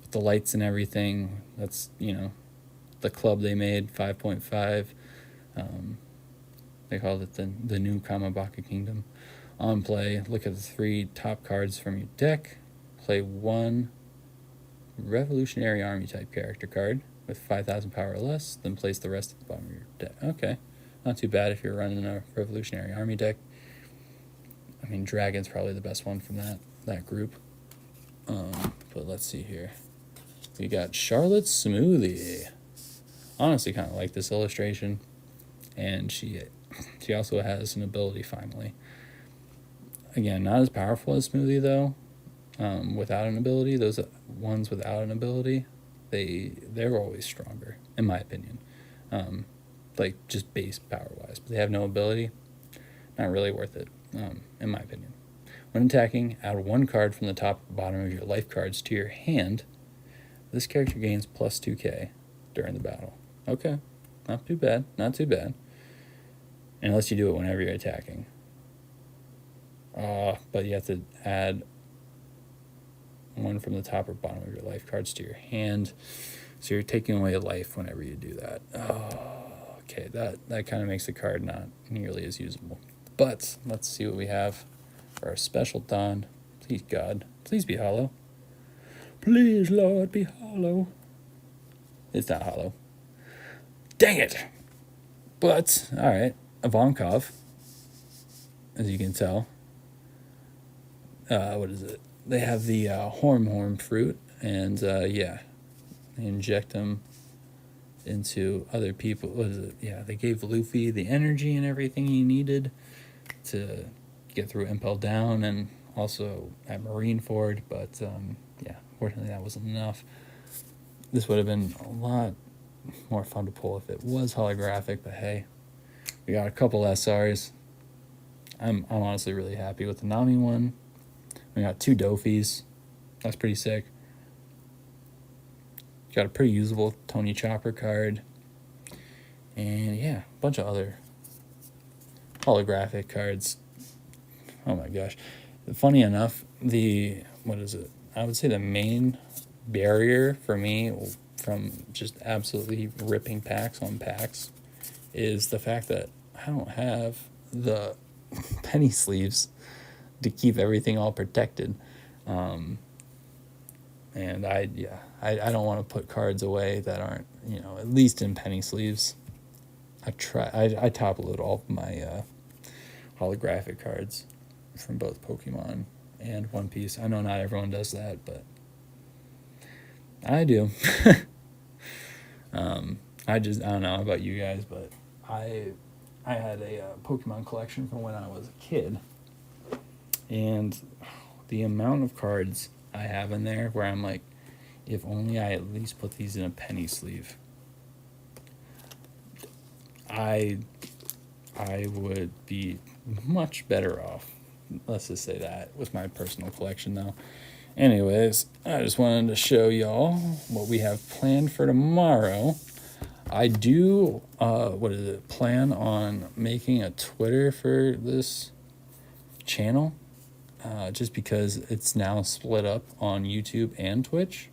with the lights and everything. That's, the club they made, 5.5. They called it the new Kamabaka Kingdom. On play, look at the 3 top cards from your deck. Play 1 Revolutionary Army type character card with 5,000 power or less, then place the rest at the bottom of your deck. Okay, not too bad if you're running a Revolutionary Army deck. I mean, Dragon's probably the best one from that group. But let's see here. We got Charlotte Smoothie. Honestly, kind of like this illustration. And she also has an ability, finally. Again, not as powerful as Smoothie, though. Without an ability, those ones without an ability, they're always stronger, in my opinion. Like, just base power-wise. But they have no ability. Not really worth it, in my opinion. When attacking, add 1 card from the top or bottom of your life cards to your hand. This character gains plus 2k during the battle. Okay, not too bad. Unless you do it whenever you're attacking. But you have to add 1 from the top or bottom of your life cards to your hand. So you're taking away a life whenever you do that. Okay, that kind of makes the card not nearly as usable. But let's see what we have for our special Dawn. Please, God. Please be hollow. Please, Lord, be hollow. It's not hollow. Dang it! But, alright. Ivankov, as you can tell. What is it? They have the horn fruit, and they inject them into other people. What is it? Yeah, they gave Luffy the energy and everything he needed to get through Impel Down and also at Marineford, but yeah, fortunately that wasn't enough. This would have been a lot more fun to pull if it was holographic, but hey, we got a couple SRs. I'm honestly really happy with the Nami one. We got 2 Dofis. That's pretty sick. Got a pretty usable Tony Chopper card. And yeah, a bunch of other holographic cards. Oh my gosh. Funny enough, what is it? I would say the main barrier for me from just absolutely ripping packs on packs is the fact that I don't have the penny sleeves to keep everything all protected. And I don't want to put cards away that aren't, at least in penny sleeves. I top load all of my holographic cards from both Pokemon and One Piece. I know not everyone does that, but I do. I don't know about you guys, but I had a Pokemon collection from when I was a kid, and the amount of cards I have in there where I'm like, if only I at least put these in a penny sleeve, I would be much better off. Let's just say that with my personal collection now. Anyways, I just wanted to show y'all what we have planned for tomorrow. I do, plan on making a Twitter for this channel, just because it's now split up on YouTube and Twitch.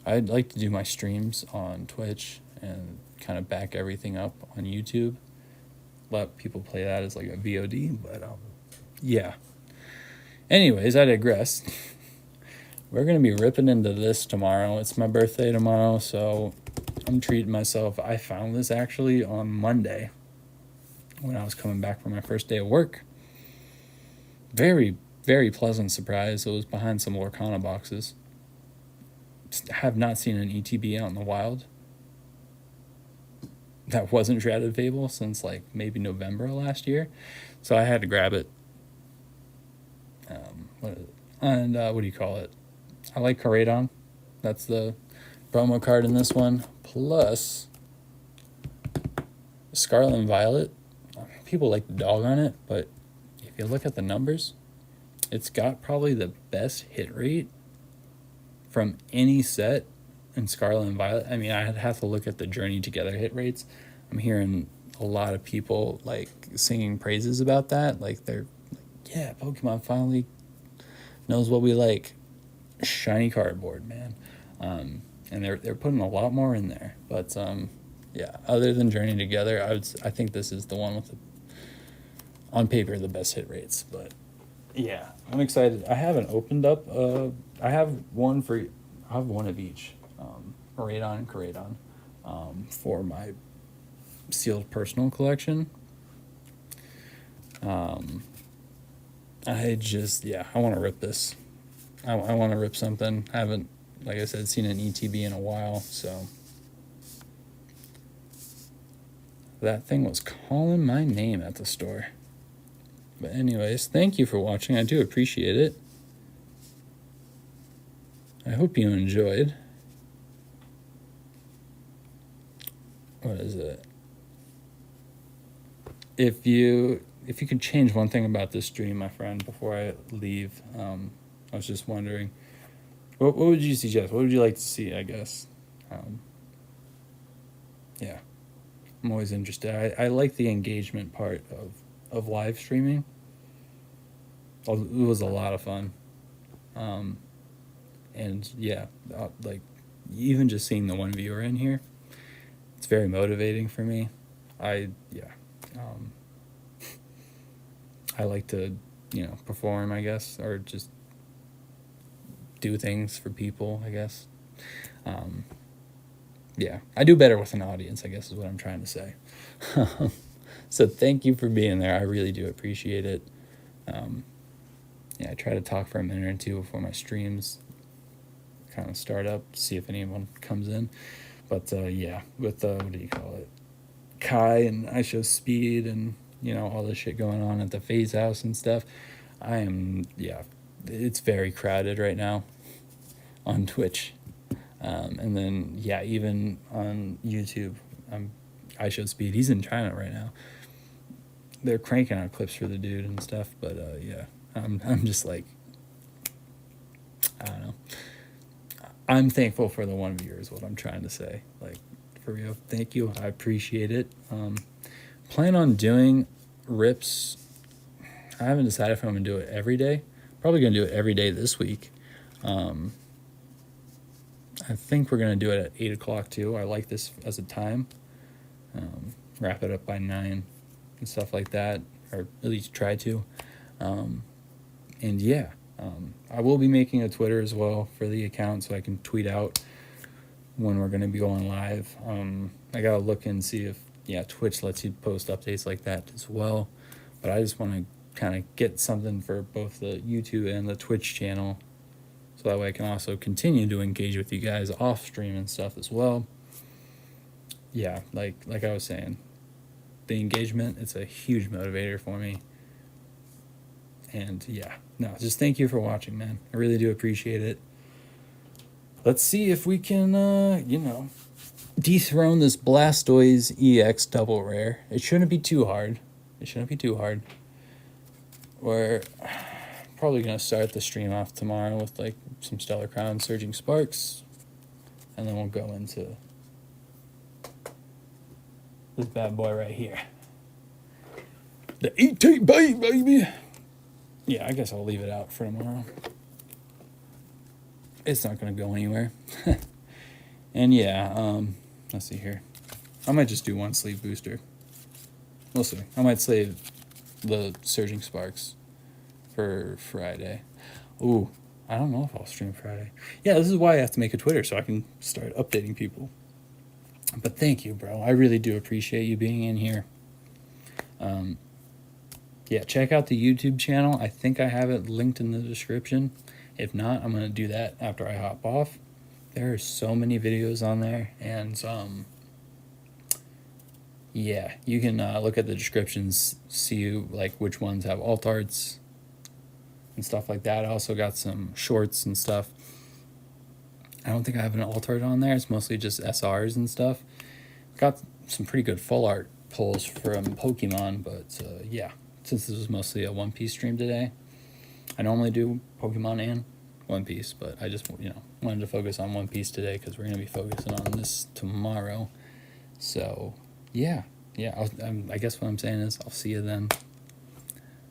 I'd like to do my streams on Twitch and kind of back everything up on YouTube. Let people play that as like a VOD, but yeah. Anyways, I digress. We're going to be ripping into this tomorrow. It's my birthday tomorrow, so I'm treating myself. I found this actually on Monday when I was coming back from my first day of work. Very, very pleasant surprise. It was behind some Lorcana boxes. Have not seen an ETB out in the wild that wasn't Shrouded Fable since like maybe November last year. So I had to grab it. What do you call it? I like Coradon. That's the promo card in this one. Plus Scarlet and Violet. People like the dog on it, but if you look at the numbers, it's got probably the best hit rate from any set in Scarlet and Violet. I mean, I'd have to look at the Journey Together hit rates. I'm hearing a lot of people like singing praises about that. Like they're like, yeah, Pokemon finally knows what we like. Shiny cardboard, man. And they're putting a lot more in there. But yeah, other than Journey Together, I think this is the one with on paper the best hit rates. But yeah, I'm excited. I haven't opened up. I have one of each, Maradon and Coradon, for my sealed personal collection. I want to rip this. I want to rip something. I haven't, like I said, seen an ETB in a while, so that thing was calling my name at the store. But anyways, thank you for watching. I do appreciate it. I hope you enjoyed. What is it? If you could change one thing about this stream, my friend, before I leave, I was just wondering, what would you suggest? What would you like to see, I guess? Yeah, I'm always interested. I like the engagement part of live streaming. It was a lot of fun. And yeah, like even just seeing the one viewer in here, it's very motivating for me. I like to, perform, I guess, or just do things for people, I guess. Yeah, I do better with an audience, I guess is what I'm trying to say. So thank you for being there. I really do appreciate it. I try to talk for a minute or two before my streams kind of start up, see if anyone comes in. But with what do you call it? Kai and I Show Speed and all this shit going on at the Phase House and stuff. Yeah, it's very crowded right now on Twitch. And then, yeah, even on YouTube, I Show Speed. He's in China right now. They're cranking out clips for the dude and stuff, but yeah, I'm just like, I don't know. I'm thankful for the 1 viewer is what I'm trying to say. Like, for real, thank you. I appreciate it. Plan on doing rips. I haven't decided if I'm going to do it every day. Probably going to do it every day this week. I think we're going to do it at 8 o'clock too. I like this as a time. Wrap it up by 9 and stuff like that, or at least try to. And yeah, I will be making a Twitter as well for the account so I can tweet out when we're going to be going live. I got to look and see if, Twitch lets you post updates like that as well. But I just want to kind of get something for both the YouTube and the Twitch channel so that way I can also continue to engage with you guys off stream and stuff as well. Yeah, like I was saying, the engagement, it's a huge motivator for me. And yeah, no, just thank you for watching, man. I really do appreciate it. Let's see if we can, dethrone this Blastoise EX double rare. It shouldn't be too hard. We're probably going to start the stream off tomorrow with like some Stellar Crown, Surging Sparks. And then we'll go into this bad boy right here. The ep2 baby. Yeah, I guess I'll leave it out for tomorrow. It's not going to go anywhere. And yeah, let's see here. I might just do one sleeve booster. We'll see. I might save the Surging Sparks for Friday. Ooh, I don't know if I'll stream Friday. Yeah, this is why I have to make a Twitter so I can start updating people. But thank you, bro. I really do appreciate you being in here. Yeah, check out the YouTube channel. I think I have it linked in the description. If not, I'm going to do that after I hop off. There are so many videos on there. And, yeah, you can look at the descriptions, see like which ones have alt arts and stuff like that. I also got some shorts and stuff. I don't think I have an alt art on there. It's mostly just SRs and stuff. Got some pretty good full art pulls from Pokemon, but yeah, since this was mostly a One Piece stream today, I normally do Pokemon and One Piece, but I just, wanted to focus on One Piece today because we're going to be focusing on this tomorrow. So, yeah, I guess what I'm saying is I'll see you then.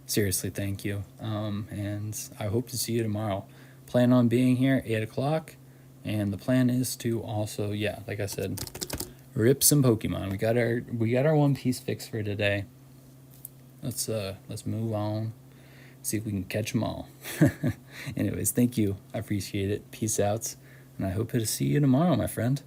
Seriously, thank you. And I hope to see you tomorrow. Plan on being here 8 o'clock. And the plan is to also, like I said, rip some Pokemon. We got our One Piece fix for today. Let's move on. See if we can catch them all. Anyways, thank you. I appreciate it. Peace out. And I hope to see you tomorrow, my friend.